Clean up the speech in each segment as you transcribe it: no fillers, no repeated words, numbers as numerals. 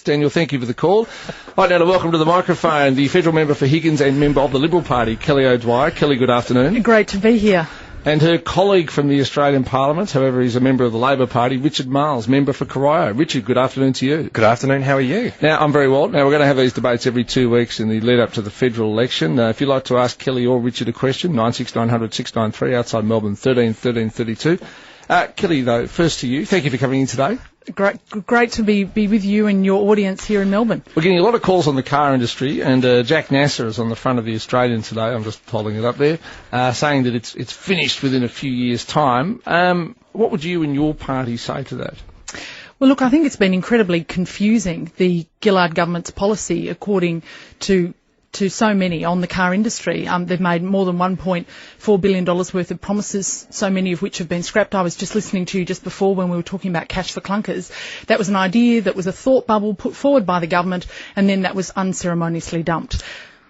Daniel, thank you for the call. Right now, to welcome to the microphone the federal member for Higgins and member of the Liberal Party, Kelly O'Dwyer. Kelly, good afternoon. Great to be here. And her colleague from the Australian Parliament, however, he's a member of the Labor Party, Richard Marles, member for Corio. Richard, good afternoon to you. Good afternoon, how are you? Now, I'm very well. Now, we're going to have these debates every 2 weeks in the lead up to the federal election. If you'd like to ask Kelly or Richard a question, 96900 693 outside Melbourne, 13 13 32. Kelly, though, first to you. Thank you for coming in today. Great to be with you and your audience here in Melbourne. We're getting a lot of calls on the car industry, and Jack Nasser is on the front of the Australian today. I'm just holding it up there, saying that it's finished within a few years' time. What would you and your party say to that? Well, look, I think it's been incredibly confusing, the Gillard government's policy, according to so many on the car industry. They've made more than $1.4 billion worth of promises, so many of which have been scrapped. I was just listening to you just before when we were talking about cash for clunkers. That was an idea that was a thought bubble put forward by the government, and then that was unceremoniously dumped.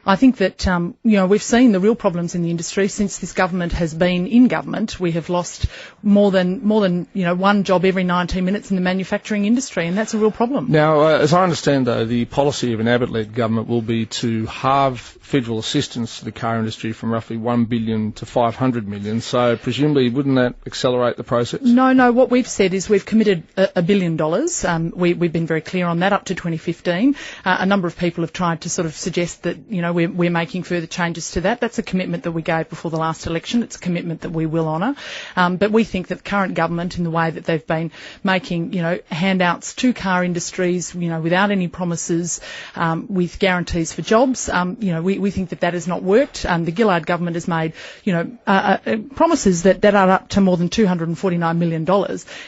I think that, we've seen the real problems in the industry since this government has been in government. We have lost more than one job every 19 minutes in the manufacturing industry, and that's a real problem. Now, as I understand, though, the policy of an Abbott-led government will be to halve federal assistance to the car industry from roughly $1 billion to $500 million. So, presumably, wouldn't that accelerate the process? No. What we've said is we've committed $1 billion. We've been very clear on that up to 2015. A number of people have tried to sort of suggest that, we're making further changes to that. That's a commitment that we gave before the last election. It's a commitment that we will honour. But we think that the current government, in the way that they've been making, handouts to car industries, without any promises, with guarantees for jobs, we think that has not worked. The Gillard government has made, promises that are up to more than $249 million.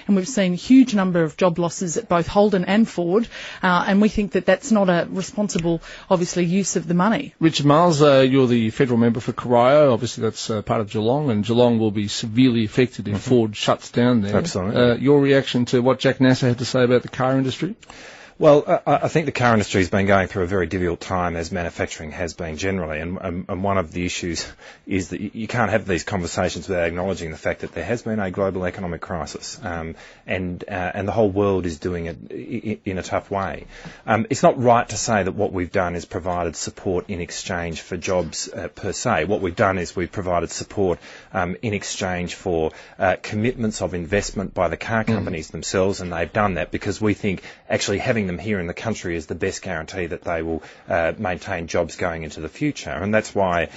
And we've seen a huge number of job losses at both Holden and Ford. And we think that that's not a responsible, obviously, use of the money. Richard Marles, you're the federal member for Corio. Obviously, that's part of Geelong, and Geelong will be severely affected if Ford shuts down there. Absolutely. Your reaction to what Jack Nasser had to say about the car industry? Well, I think the car industry has been going through a very difficult time, as manufacturing has been generally, and one of the issues is that you can't have these conversations without acknowledging the fact that there has been a global economic crisis, and the whole world is doing it in a tough way. It's not right to say that what we've done is provided support in exchange for jobs per se. What we've done is we've provided support in exchange for commitments of investment by the car companies themselves, and they've done that because we think actually having them here in the country is the best guarantee that they will maintain jobs going into the future. And that's why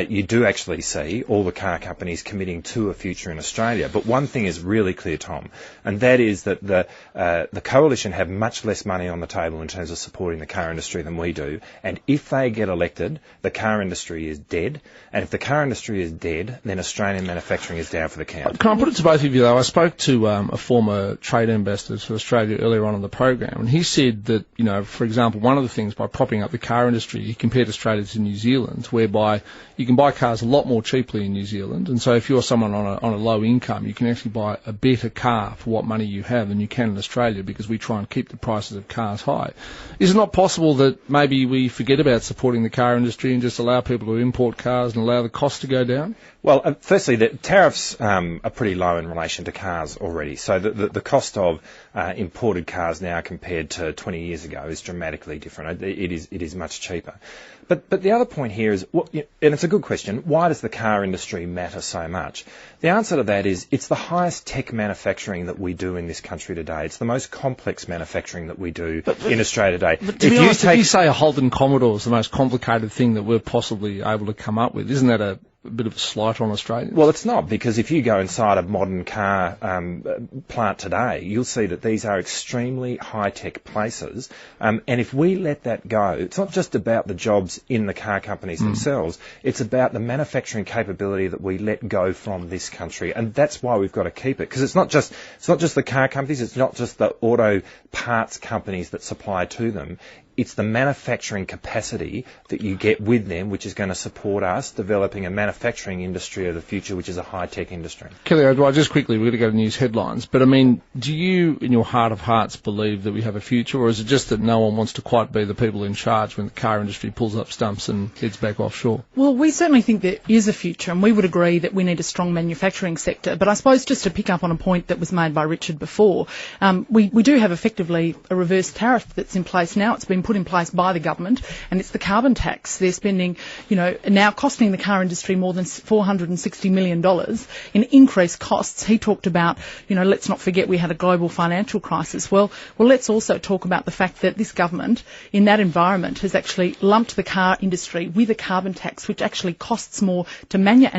you do actually see all the car companies committing to a future in Australia. But one thing is really clear, Tom, and that is that the Coalition have much less money on the table in terms of supporting the car industry than we do. And if they get elected, the car industry is dead. And if the car industry is dead, then Australian manufacturing is down for the count. Can I put it to both of you, though? I spoke to a former trade ambassador to Australia earlier on in the program, and he said that, for example, one of the things by propping up the car industry, he compared Australia to New Zealand, whereby you can buy cars a lot more cheaply in New Zealand, and so if you're someone on a low income, you can actually buy a better car for what money you have than you can in Australia, because we try and keep the prices of cars high. Is it not possible that maybe we forget about supporting the car industry and just allow people to import cars and allow the cost to go down? Well, firstly, the tariffs are pretty low in relation to cars already. So the cost of imported cars now compared to 20 years ago is dramatically different. It is much cheaper. But the other point here is, and it's a good question, why does the car industry matter so much? The answer to that is it's the highest tech manufacturing that we do in this country today. It's the most complex manufacturing that we do in Australia today. But to be honest, if you say a Holden Commodore is the most complicated thing that we're possibly able to come up with, isn't that a bit of a slight on Australians? Well, it's not, because if you go inside a modern car plant today, you'll see that these are extremely high-tech places. And if we let that go, it's not just about the jobs in the car companies themselves, it's about the manufacturing capability that we let go from this country. And that's why we've got to keep it, because it's not just the car companies, it's not just the auto parts companies that supply to them. It's the manufacturing capacity that you get with them, which is going to support us developing a manufacturing manufacturing industry of the future, which is a high-tech industry. Kelly O'Dwyer, just quickly, we're going to go to news headlines, but I mean, do you, in your heart of hearts, believe that we have a future, or is it just that no one wants to quite be the people in charge when the car industry pulls up stumps and heads back offshore? Well, we certainly think there is a future, and we would agree that we need a strong manufacturing sector. But I suppose just to pick up on a point that was made by Richard before, we do have effectively a reverse tariff that's in place now. It's been put in place by the government, and it's the carbon tax. They're spending, now costing the car industry more than $460 million in increased costs. He talked about, let's not forget we had a global financial crisis. Well, let's also talk about the fact that this government, in that environment, has actually lumped the car industry with a carbon tax, which actually costs more to manufacture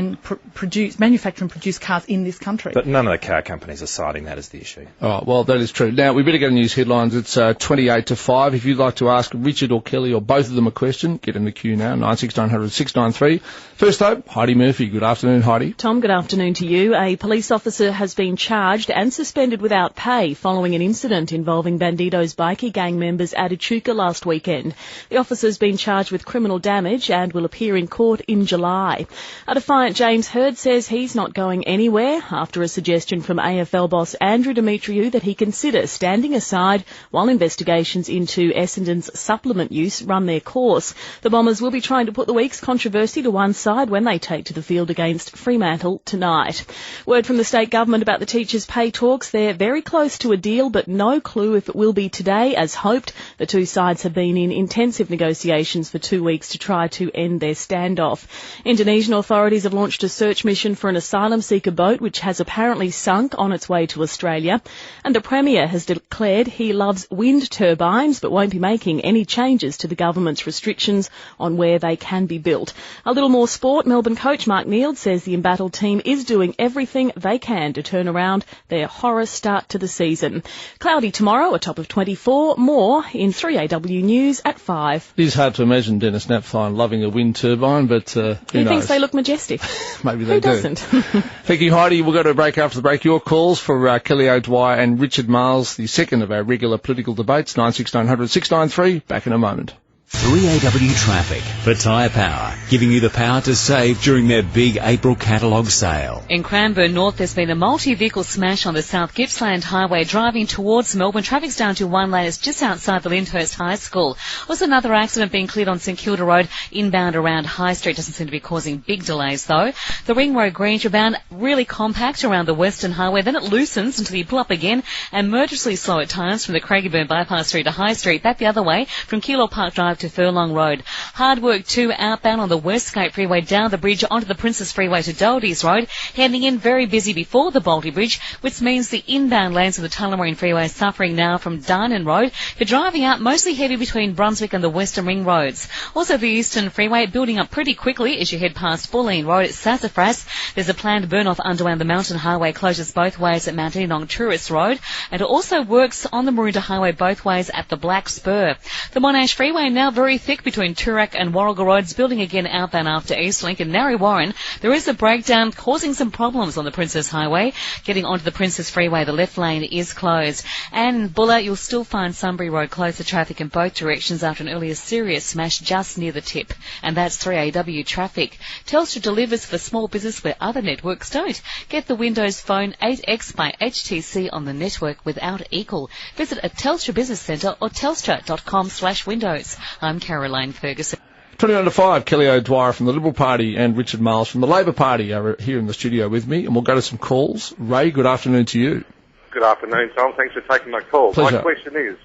and produce cars in this country. But none of the car companies are citing that as the issue. Oh, well, that is true. Now, we better go to news headlines. It's 28 to 5. If you'd like to ask Richard or Kelly or both of them a question, get in the queue now, 96900 693. First up, Heidi Murphy. Good afternoon, Heidi. Tom, good afternoon to you. A police officer has been charged and suspended without pay following an incident involving Bandido's bikie gang members at Echuca last weekend. The officer's been charged with criminal damage and will appear in court in July. A defiant James Hird says he's not going anywhere after a suggestion from AFL boss Andrew Demetriou that he consider standing aside while investigations into Essendon's supplement use run their course. The Bombers will be trying to put the week's controversy to one side when they take to the field against Fremantle tonight. Word from the state government about the teachers' pay talks. They're very close to a deal, but no clue if it will be today. As hoped, the two sides have been in intensive negotiations for 2 weeks to try to end their standoff. Indonesian authorities have launched a search mission for an asylum seeker boat which has apparently sunk on its way to Australia. And the Premier has declared he loves wind turbines but won't be making any changes to the government's restrictions on where they can be built. A little more sport. Melbourne coach Mark Neild says the embattled team is doing everything they can to turn around their horror start to the season. Cloudy tomorrow, a top of 24. More in 3AW News at 5. It is hard to imagine Dennis Napthine loving a wind turbine, but who knows? He thinks they look majestic. Maybe they Who do. doesn't? Thank you, Heidi. We'll go to a break after the break. Your calls for Kelly O'Dwyer and Richard Marles, the second of our regular political debates, 96900 693. Back in a moment. 3AW Traffic for Tyre Power, giving you the power to save during their big April catalogue sale. In Cranbourne North, there's been a multi-vehicle smash on the South Gippsland Highway driving towards Melbourne. Traffic's down to one lane. It's just outside the Lyndhurst High School. Also another accident being cleared on St Kilda Road inbound around High Street. Doesn't seem to be causing big delays though. The Ring Road Grange bound really compact around the Western Highway. Then it loosens until you pull up again and murderously slow at times from the Craigieburn Bypass Street to High Street. Back the other way from Keilor Park Drive to Furlong Road. Hard work too outbound on the Westgate Freeway down the bridge onto the Princess Freeway to Doherty's Road. Heading in very busy before the Baldy Bridge, which means the inbound lanes of the Tullamarine Freeway are suffering now from Darnan Road. If you're driving out, mostly heavy between Brunswick and the Western Ring Roads. Also the Eastern Freeway building up pretty quickly as you head past Bulleen Road at Sassafras. There's a planned burn-off underway on the Mountain Highway, closes both ways at Mount Inong Tourist Road, and it also works on the Maroondah Highway both ways at the Black Spur. The Monash Freeway now very thick between Toorak and Warragul Roads, building again outbound after Eastlink. And Narre Warren, there is a breakdown causing some problems on the Princess Highway. Getting onto the Princess Freeway, the left lane is closed. And in Bulla, you'll still find Sunbury Road closed to traffic in both directions after an earlier serious smash just near the tip. And that's 3AW Traffic. Telstra delivers for small business where other networks don't. Get the Windows Phone 8X by HTC on the network without equal. Visit a Telstra Business Centre or telstra.com/windows. I'm Caroline Ferguson. 21 to 5, Kelly O'Dwyer from the Liberal Party and Richard Marles from the Labor Party are here in the studio with me, and we'll go to some calls. Ray, good afternoon to you. Good afternoon, Tom. Thanks for taking my call. Pleasure. My question is,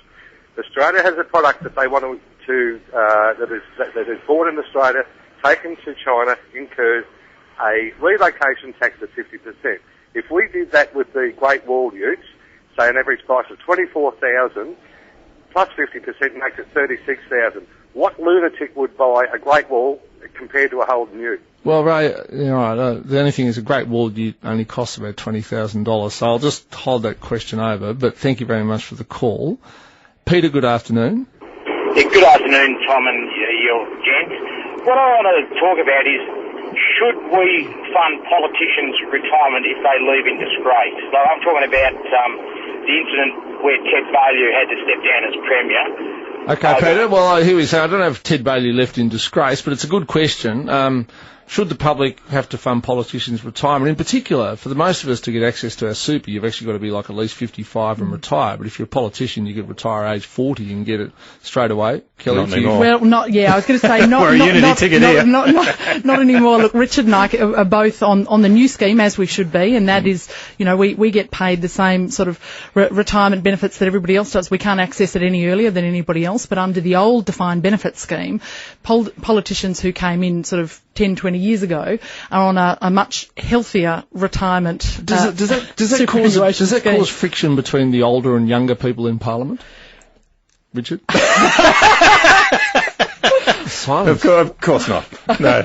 Australia has a product that they want to that is bought in Australia, taken to China, incurs a relocation tax of 50%. If we did that with the Great Wall utes, say an average price of $24,000 plus 50% makes it $36,000. What lunatic would buy a Great Wall compared to a Holden ute? Well, Ray, the only thing is a Great Wall ute only costs about $20,000, so I'll just hold that question over, but thank you very much for the call. Peter, good afternoon. Yeah, good afternoon, Tom and your gents. What I want to talk about is, should we fund politicians' retirement if they leave in disgrace? So I'm talking about the incident where Ted Baillieu had to step down as Premier. Okay, Peter, well, here we say, I don't know if Ted Baillieu left in disgrace, but it's a good question. should the public have to fund politicians' retirement? In particular, for the most of us to get access to our super, you've actually got to be like at least 55 and retire. But if you're a politician, you could retire age 40 and get it straight away. Kelly, not anymore. Well, not, yeah, I was going to say not, We're a Unity ticket here. not anymore. Look, Richard and I are both on the new scheme, as we should be, and that is, we get paid the same sort of retirement benefits that everybody else does. We can't access it any earlier than anybody else, but under the old defined benefit scheme, politicians who came in sort of 10, 20 years ago are on a much healthier retirement. Does that cause friction between the older and younger people in Parliament? Richard? Silence. Of course not. No.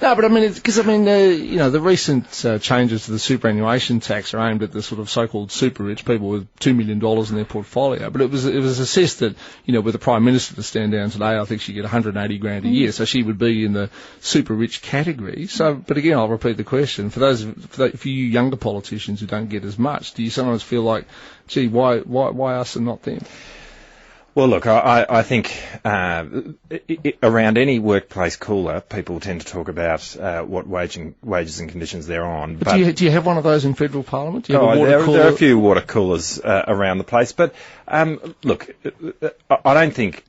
No, but I mean, because the recent changes to the superannuation tax are aimed at the sort of so-called super rich people with $2 million in their portfolio. But it was assessed that, with the Prime Minister to stand down today, I think she'd get $180,000 a year, so she would be in the super rich category. So, but again, I'll repeat the question: for you younger politicians who don't get as much, do you sometimes feel like, gee, why us and not them? Well, look, I think around any workplace cooler, people tend to talk about what wages and conditions they're on. But do you have one of those in federal parliament? Do you have a water there cooler? There are a few water coolers around the place. But look, I don't think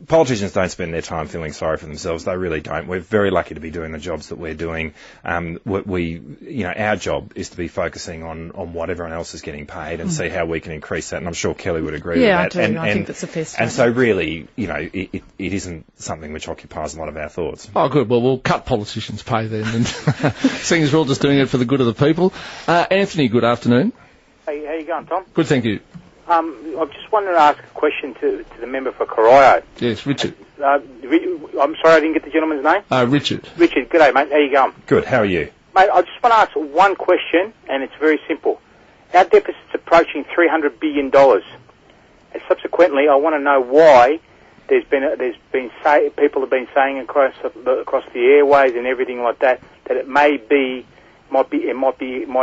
politicians don't spend their time feeling sorry for themselves. They really don't. We're very lucky to be doing the jobs that we're doing. Our job is to be focusing on what everyone else is getting paid and see how we can increase that. And I'm sure Kelly would agree with that. Yeah, I do. I think that's a fair statement. And so really, it isn't something which occupies a lot of our thoughts. Oh, good. Well, we'll cut politicians' pay then, and seeing as we're all just doing it for the good of the people. Anthony, good afternoon. Hey, how you going, Tom? Good, thank you. I just wanted to ask a question to the member for Corio. Yes, Richard. I'm sorry, I didn't get the gentleman's name. Richard. Richard, g'day, mate. How you going? Good. How are you? Mate, I just want to ask one question, and it's very simple. Our deficit's approaching $300 billion. And subsequently, I want to know why people have been saying across the airways and everything like that it might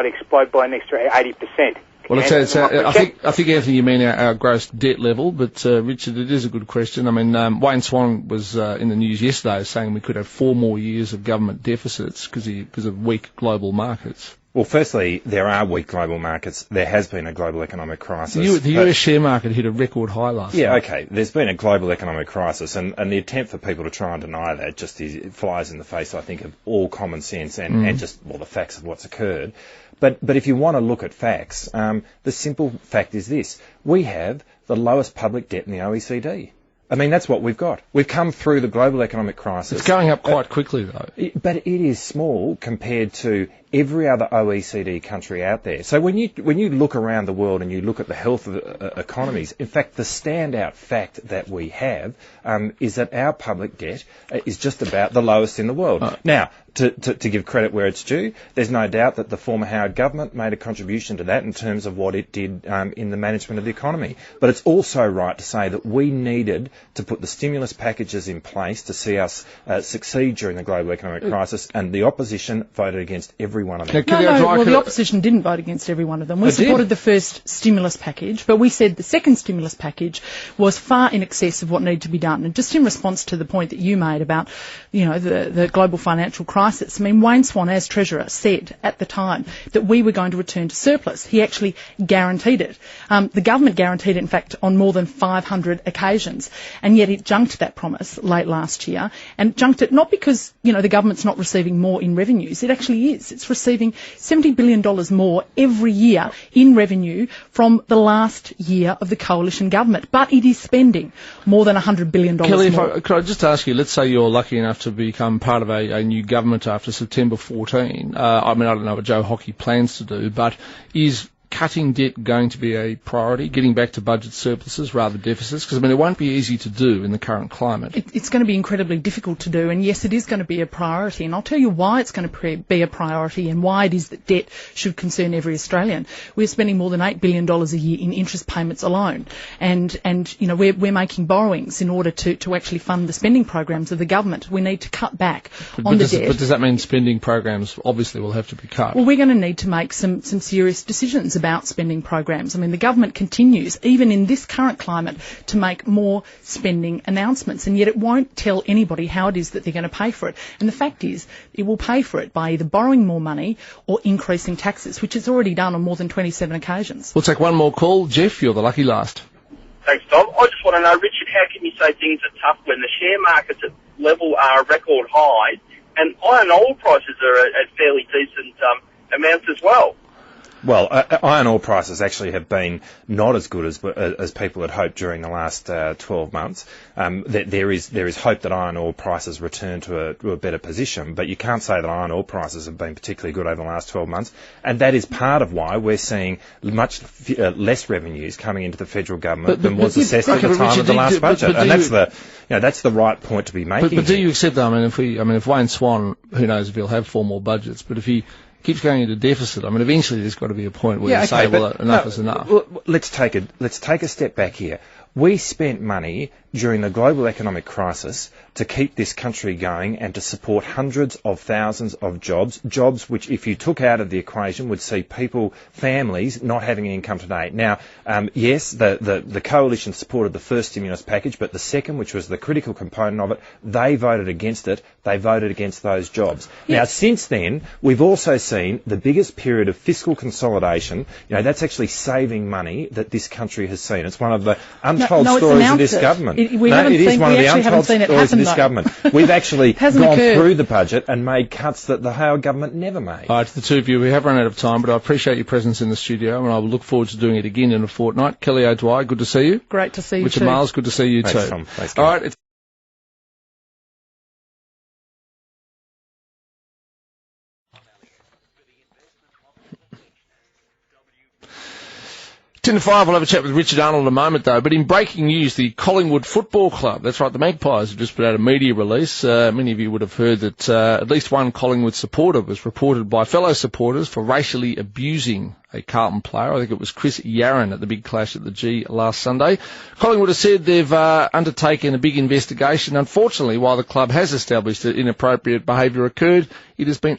explode by an extra 80%. Well, I think, Anthony, you mean our gross debt level, but Richard, it is a good question. I mean, Wayne Swan was in the news yesterday saying we could have 4 more years of government deficits because of weak global markets. Well, firstly, there are weak global markets. There has been a global economic crisis. The US share market hit a record high last night. Yeah, okay. There's been a global economic crisis, and the attempt for people to try and deny that it flies in the face, I think, of all common sense and just the facts of what's occurred. But if you want to look at facts, the simple fact is this: we have the lowest public debt in the OECD. I mean, that's what we've got. We've come through the global economic crisis. It's going up quite quickly, though. But it is small compared to every other OECD country out there. So when you look around the world and you look at the health of economies, in fact, the standout fact that we have is that our public debt is just about the lowest in the world. Now, to give credit where it's due, there's no doubt that the former Howard government made a contribution to that in terms of what it did in the management of the economy. But it's also right to say that we needed to put the stimulus packages in place to see us succeed during the global economic crisis, and the opposition voted against every one of them. The opposition didn't vote against every one of them. We supported the first stimulus package, but we said the second stimulus package was far in excess of what needed to be done. And just in response to the point that you made about, the global financial crisis, I mean, Wayne Swan, as Treasurer, said at the time that we were going to return to surplus. He actually guaranteed it. The government guaranteed it, in fact, on more than 500 occasions, and yet it junked that promise late last year, and junked it not because, the government's not receiving more in revenues. It actually is. It's receiving $70 billion more every year in revenue from the last year of the coalition government, but it is spending more than $100 billion Kelly, more. could I just ask you, let's say you're lucky enough to become part of a new government after September 14. I don't know what Joe Hockey plans to do, but is cutting debt going to be a priority, getting back to budget surpluses rather than deficits? Because, it won't be easy to do in the current climate. It's going to be incredibly difficult to do, and yes, it is going to be a priority, and I'll tell you why it's going to be a priority and why it is that debt should concern every Australian. We're spending more than $8 billion a year in interest payments alone, and we're making borrowings in order to actually fund the spending programs of the government. We need to cut back on the debt. But does that mean spending programs obviously will have to be cut? Well, we're going to need to make some serious decisions about spending programs. I mean, the government continues, even in this current climate, to make more spending announcements, and yet it won't tell anybody how it is that they're going to pay for it. And the fact is, it will pay for it by either borrowing more money or increasing taxes, which it's already done on more than 27 occasions. We'll take one more call. Jeff, you're the lucky last. Thanks, Tom. I just want to know, Richard, how can you say things are tough when the share markets at level are record high and iron ore prices are at fairly decent amounts as well? Well, iron ore prices actually have been not as good as people had hoped during the last 12 months. There is hope that iron ore prices return to a better position, but you can't say that iron ore prices have been particularly good over the last 12 months, and that is part of why we're seeing much less revenues coming into the federal government than was assessed at the time of the last budget, and that's the right point to be making. But do you accept that? If Wayne Swan, who knows if he'll have formal budgets, but if he keeps going into deficit, eventually there's got to be a point where you say, well, enough is enough. Well, let's take a step back here. We spent money during the global economic crisis to keep this country going and to support hundreds of thousands of jobs which, if you took out of the equation, would see people, families, not having an income today. Now, yes, the coalition supported the first stimulus package, but the second, which was the critical component of it, they voted against it. They voted against those jobs. Yes. Now, since then, we've also seen the biggest period of fiscal consolidation. That's actually saving money that this country has seen. It's one of the untold stories of this government. It is one of the untold stories of this government. We've actually gone through the budget and made cuts that the Howard government never made. All right, to the two of you, we have run out of time, but I appreciate your presence in the studio, and I will look forward to doing it again in a fortnight. Kelly O'Dwyer, good to see you. Great to see you Richard too. Miles, good to see you Thanks, too. Tom. Thanks, all right. 10 to 5, we'll have a chat with Richard Arnold in a moment, though. But in breaking news, the Collingwood Football Club, that's right, the Magpies have just put out a media release. Many of you would have heard that at least one Collingwood supporter was reported by fellow supporters for racially abusing a Carlton player. I think it was Chris Yarran at the big clash at the G last Sunday. Collingwood has said they've undertaken a big investigation. Unfortunately, while the club has established that inappropriate behaviour occurred, it has been